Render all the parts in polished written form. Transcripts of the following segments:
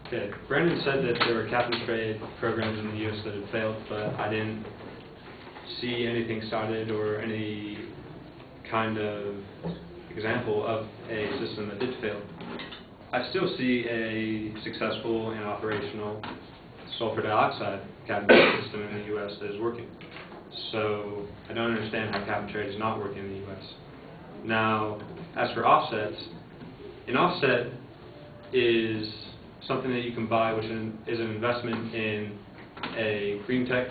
Okay, Brandon said that there were cap-and-trade programs in the U.S. that had failed, but I didn't see anything cited or any kind of example of a system that did fail. I still see a successful and operational sulfur dioxide cap-and-trade system in the U.S. that is working. So I don't understand how cap-and-trade is not working in the U.S. Now, as for offsets, an offset is something that you can buy, which is an investment in a green tech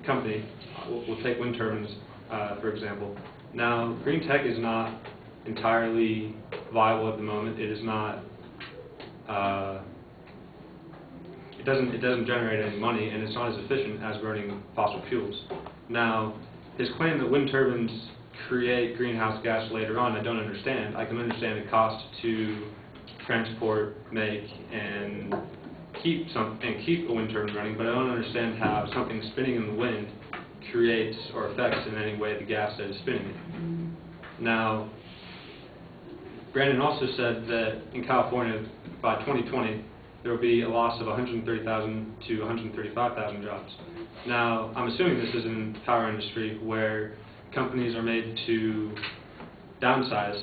company. We'll take wind turbines, for example. Now, green tech is not entirely viable at the moment. It is not. It doesn't generate any money, and it's not as efficient as burning fossil fuels. Now, his claim that wind turbines create greenhouse gas later on, I don't understand. I can understand the cost to transport, make, and keep a wind turbine running, but I don't understand how something spinning in the wind creates or affects in any way the gas that is spinning it. Now, Brandon also said that in California, by 2020, there will be a loss of 130,000 to 135,000 jobs. Now, I'm assuming this is in the power industry where companies are made to downsize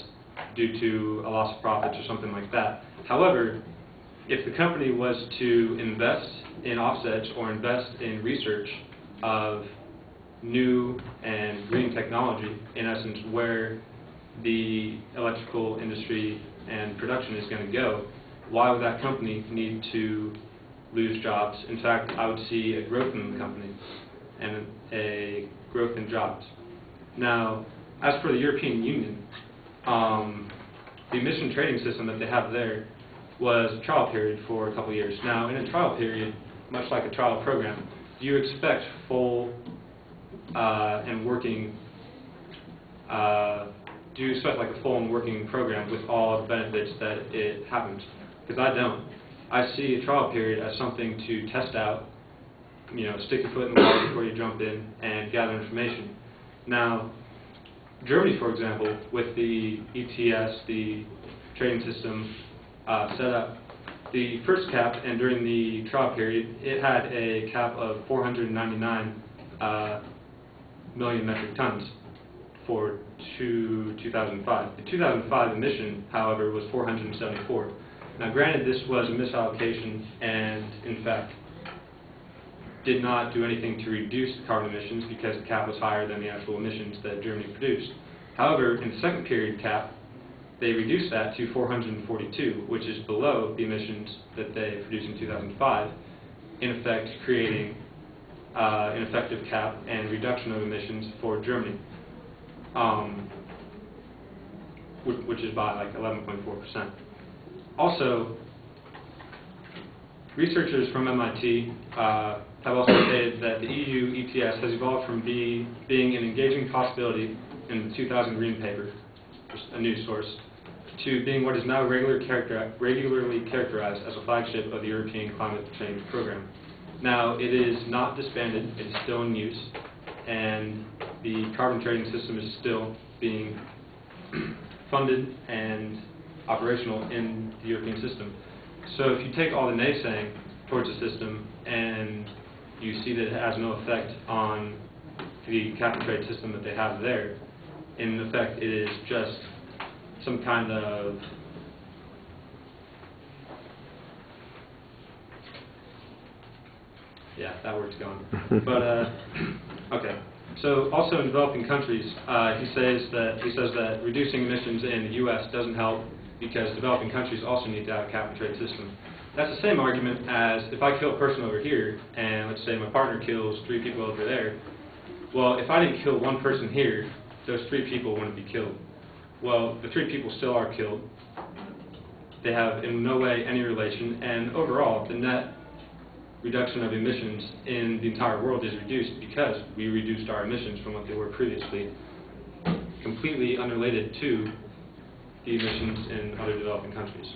due to a loss of profits or something like that. However, if the company was to invest in offsets or invest in research of new and green technology, in essence where the electrical industry and production is going to go, why would that company need to lose jobs? In fact, I would see a growth in the company and a growth in jobs. Now, as for the European Union, the emission trading system that they have there was a trial period for a couple of years. Now, in a trial period, much like a trial program, do you expect full and working like a full and working program with all the benefits that it happens? Because I don't. I see a trial period as something to test out, stick your foot in the water before you jump in and gather information. Now, Germany, for example, with the ETS, the trading system set up, the first cap, and during the trial period, it had a cap of 499 million metric tons for 2005. The 2005 emission, however, was 474. Now, granted, this was a misallocation and, in fact, did not do anything to reduce the carbon emissions because the cap was higher than the actual emissions that Germany produced. However, in the second period cap, they reduced that to 442, which is below the emissions that they produced in 2005, in effect creating an effective cap and reduction of emissions for Germany, which is by like 11.4%. Also, researchers from MIT have also stated that the EU ETS has evolved from being an engaging possibility in the 2000 Green Paper, just a news source, to being what is now regularly characterized as a flagship of the European climate change program. Now, it is not disbanded, it is still in use, and the carbon trading system is still being funded and operational in the European system. So if you take all the naysaying towards the system and you see that it has no effect on the cap-and-trade system that they have there, in effect it is just some kind of that word's gone. But okay. So also in developing countries, he says that reducing emissions in the U.S. doesn't help because developing countries also need to have a cap-and-trade system. That's the same argument as if I kill a person over here, and let's say my partner kills 3 people over there. Well, if I didn't kill one person here, those 3 people wouldn't be killed. Well, the 3 people still are killed. They have in no way any relation, and overall, the net reduction of emissions in the entire world is reduced because we reduced our emissions from what they were previously, completely unrelated to the emissions in other developing countries.